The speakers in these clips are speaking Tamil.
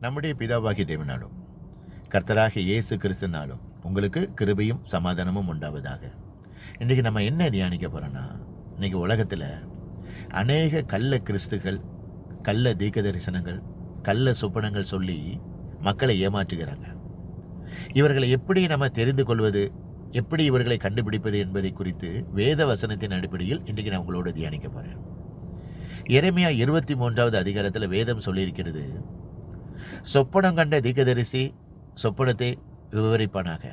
நம்முடைய பிதாவாகிய தேவனாலும் கர்த்தராகிய இயேசு கிறிஸ்துனாலும் உங்களுக்கு கிருபையும் சமாதானமும் உண்டாவதாக. இன்றைக்கி நம்ம என்ன தியானிக்க போகிறோன்னா, இன்றைக்கி உலகத்தில் அநேக கள்ள கிறிஸ்துகள், கள்ள தீர்க்க தரிசனங்கள், கள்ள சொப்பனங்கள் சொல்லி மக்களை ஏமாற்றுகிறாங்க. இவர்களை எப்படி நம்ம தெரிந்து கொள்வது, எப்படி இவர்களை கண்டுபிடிப்பது என்பதை குறித்து வேத வசனத்தின் அடிப்படையில் இன்றைக்கு நான் உங்களோட தியானிக்க போகிறேன். எரேமியா 23வது அதிகாரத்தில் வேதம் சொல்லியிருக்கிறது, சொப்பனம் கண்ட தீர்க்கதரிசி சொப்பனத்தை விவரிப்பானாக.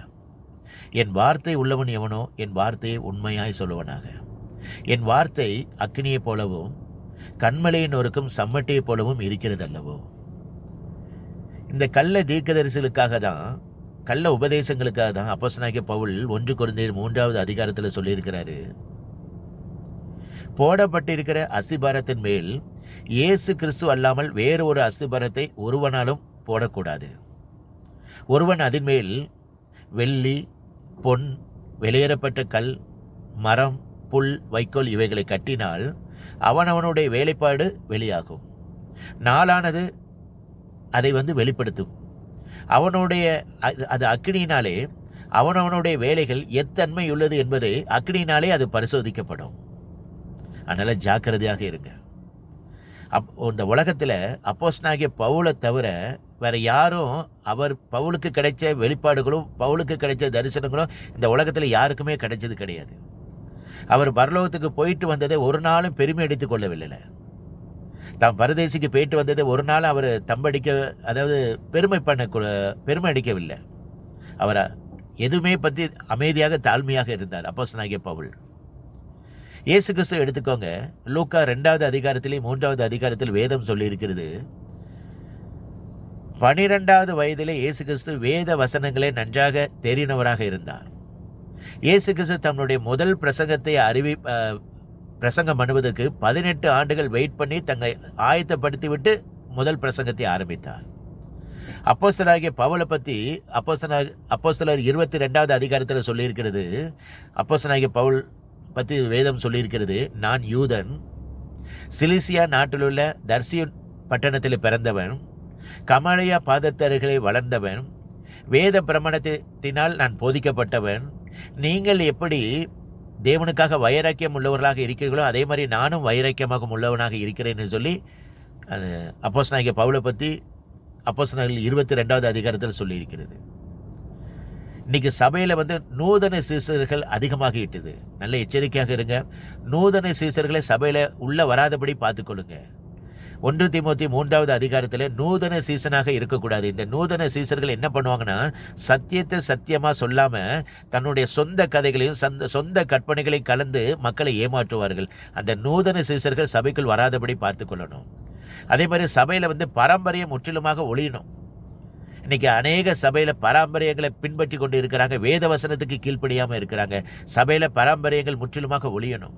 என் வார்த்தை உள்ளவன் எவனோ என் வார்த்தையை உண்மையாய் சொல்லுவனாக. என் வார்த்தை அக்கினியைப் போலவும் கண்மலையின் ஒருக்கும் சம்மட்டியைப் போலவும் இருக்கிறது அல்லவோ. இந்த கள்ள தீர்க்கதரிசிகளுக்காக தான், கள்ள உபதேசங்களுக்காக தான் அப்போஸ்தலனாகிய பவுல் 1 கொரிந்தியர் 3வது அதிகாரத்தில் சொல்லியிருக்கிறாரு, போடப்பட்டிருக்கிற அஸ்திபாரத்தின் மேல் இயேசு கிறிஸ்து அல்லாமல் வேறு ஒரு அஸ்திபாரத்தை ஒருவனாலும் போடக்கூடாது. ஒருவன் அதன் மேல் வெள்ளி, பொன், வெளியேறப்பட்ட கல், மரம், புல், வைக்கோல் இவைகளை கட்டினால் அவனவனுடைய வேலைப்பாடு வெளியாகும். நாளானது அதை வெளிப்படுத்தும். அவனுடைய அது அக்கினியினாலே அவனவனுடைய வேலைகள் எத்தன்மை உள்ளது என்பதை அக்கினியினாலே அது பரிசோதிக்கப்படும். அதனால ஜாக்கிரதையாக இருங்க. இந்த உலகத்தில் அப்போஸ்தலனாகிய பவுலை தவிர வேற யாரும், அவர் பவுலுக்கு கிடைச்ச வெளிப்பாடுகளும் பவுலுக்கு கிடைச்ச தரிசனங்களும் இந்த உலகத்தில் யாருக்குமே கிடைச்சது கிடையாது. அவர் பரலோகத்துக்கு போயிட்டு வந்ததை ஒரு நாளும் பெருமை அடித்துக் கொள்ளவில்லை. தாம் பரதேசிக்கு போயிட்டு வந்ததை ஒரு நாள் அவர் தம்படிக்க, அதாவது பெருமை அடிக்கவில்லை. அவர் எதுவுமே பற்றி அமைதியாக தாழ்மையாக இருந்தார் அப்போஸ்தலனாகிய பவுல். இயேசு கிறிஸ்து எடுத்துக்கோங்க, லூக்கா 2வது அதிகாரத்திலே 3வது அதிகாரத்தில் வேதம் சொல்லி இருக்கிறது, 12வது வயதிலே இயேசு கிறிஸ்து வேத வசனங்களே நன்றாக தெரிந்தவராக இருந்தார். இயேசு கிறிஸ்து தன்னுடைய முதல் பிரசங்கத்தை பிரசங்கம் பண்ணுவதற்கு 18 ஆண்டுகள் வெயிட் பண்ணி தங்களை ஆயத்தப்படுத்தி விட்டு முதல் பிரசங்கத்தை ஆரம்பித்தார். அப்போஸ்தலனாகிய பவுலை பற்றி அப்போஸ்தலர் 22வது அதிகாரத்தில் சொல்லியிருக்கிறது, அப்போஸ்தலனாகிய பவுல் பற்றி வேதம் சொல்லியிருக்கிறது, நான் யூதன், சிலிசியா நாட்டிலுள்ள தர்சியுன் பட்டணத்தில் பிறந்தவன், கமாலியா பாதத்தருகளை வளர்ந்தவன், வேத பிரமாணத்தினால் நான் போதிக்கப்பட்டவன். நீங்கள் எப்படி தேவனுக்காக வைராக்கியம் உள்ளவர்களாக இருக்கிறீர்களோ அதே மாதிரி நானும் வைராக்கியமாக உள்ளவனாக இருக்கிறேன்னு சொல்லி அப்போஸ்தலனாகிய பவுலை பற்றி அப்போஸ்தலர் 22வது அதிகாரத்தில் சொல்லியிருக்கிறது. இன்னைக்கு சபையில் நூதன சீசர்கள் அதிகமாகிட்டது. நல்ல எச்சரிக்கையாக இருங்க. நூதன சீசர்களை சபையில் உள்ள வராதபடி பார்த்துக்கொள்ளுங்க. 1 தீமோத்தேயு 3வது அதிகாரத்தில் நூதன சீசனாக இருக்கக்கூடாது. இந்த நூதன சீசர்கள் என்ன பண்ணுவாங்கன்னா, சத்தியத்தை சத்தியமா சொல்லாம தன்னுடைய சொந்த கதைகளையும் சொந்த கற்பனைகளையும் கலந்து மக்களை ஏமாற்றுவார்கள். அந்த நூதன சீசர்கள் சபைக்குள் வராதபடி பார்த்து கொள்ளணும். அதே மாதிரி சபையில் பாரம்பரியம் முற்றிலுமாக ஒழியணும். இன்னைக்கு அநேக சபையில பாரம்பரியங்களை பின்பற்றி கொண்டு இருக்கிறாங்க, வேத வசனத்துக்கு கீழ்ப்படியாம இருக்கிறாங்க. சபையில பாரம்பரியங்கள் முற்றிலுமாக ஒழியணும்.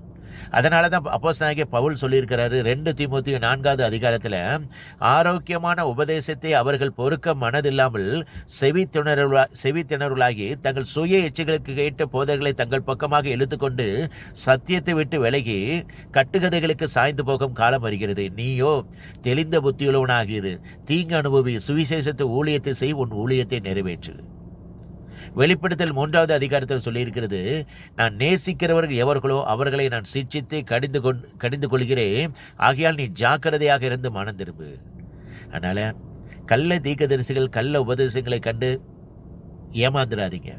அதனாலதான் அப்போஸ்தலனாகிய பவுல் சொல்லியிருக்கிறாரு 2 தீமோத்தேயு 4வது அதிகாரத்துல, ஆரோக்கியமான உபதேசத்தை அவர்கள் பொறுக்க மனதில்லாமல் செவித்திணர்களாகி தங்கள் சுய எச்சைகளுக்கு கேட்ட போதர்களை தங்கள் பக்கமாக இழுத்துக்கொண்டு சத்தியத்தை விட்டு விலகி கட்டுக்கதைகளுக்கு சாய்ந்து போகும் காலம் வருகிறது. நீயோ தெளிந்த புத்தியுள்ளவனாகிரு, தீங்கு அனுபவி, சுவிசேஷத்தை ஊழியத்தை செய், உன் ஊழியத்தை நிறைவேற்று. வெளிப்படுத்தல் 3வது அதிகாரத்தில் சொல்லியிருக்கிறது, நான் நேசிக்கிறவர்கள் எவர்களோ அவர்களை நான் சிட்சித்து கடிந்து கொள்கிறேன், ஆகையால் நீ ஜாக்கிரதையாக இருந்து மனம் திரும்பு. அதனால கள்ள தீர்க்கதரிசிகள் கள்ள உபதேசங்களை கண்டு ஏமாந்துடாதீங்க.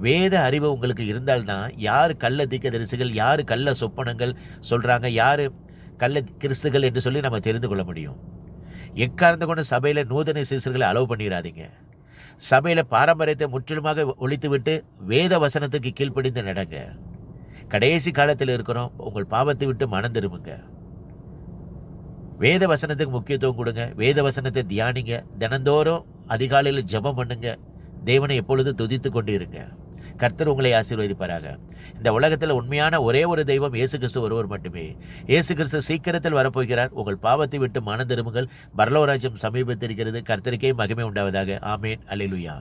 வேத அறிவு உங்களுக்கு இருந்தால்தான் யார் கள்ள தீர்க்கதரிசிகள், யார் கள்ள சொப்பனங்கள் சொல்றாங்க, யார் கள்ள கிறிஸ்துகள் என்று சொல்லி நம்ம தெரிந்து கொள்ள முடியும். எக்காரணத்தை கொண்டு சபையில நூதன சீசர்களை அலோவ் பண்ணிடாதீங்க. சபையில பாரம்பரியத்தை முற்றிலுமாக ஒழித்துவிட்டு வேத வசனத்துக்கு கீழ்ப்படிந்து நடங்க. கடைசி காலத்தில் இருக்கிறோம். உங்கள் பாவத்தை விட்டு மனம் திரும்புங்க. வேத வசனத்துக்கு முக்கியத்துவம் கொடுங்க. வேத வசனத்தை தியானிங்க. தினந்தோறும் அதிகாலையில் ஜெபம் பண்ணுங்க. தேவனை எப்பொழுது துதித்து கொண்டு இருங்க. கர்த்தர் உங்களை ஆசீர்வதிப்பாராக. இந்த உலகத்தில் உண்மையான ஒரே ஒரு தெய்வம் இயேசு கிறிஸ்து ஒருவர் மட்டுமே. இயேசு கிறிஸ்து சீக்கிரத்தில் வரப்போகிறார். உங்கள் பாவத்தை விட்டு மனம் திரும்புங்கள். பரலோக ராஜ்யம் சமீபத்திருக்கிறது. கர்த்தருக்கே மகிமை உண்டாவதாக. ஆமேன். அல்லேலூயா.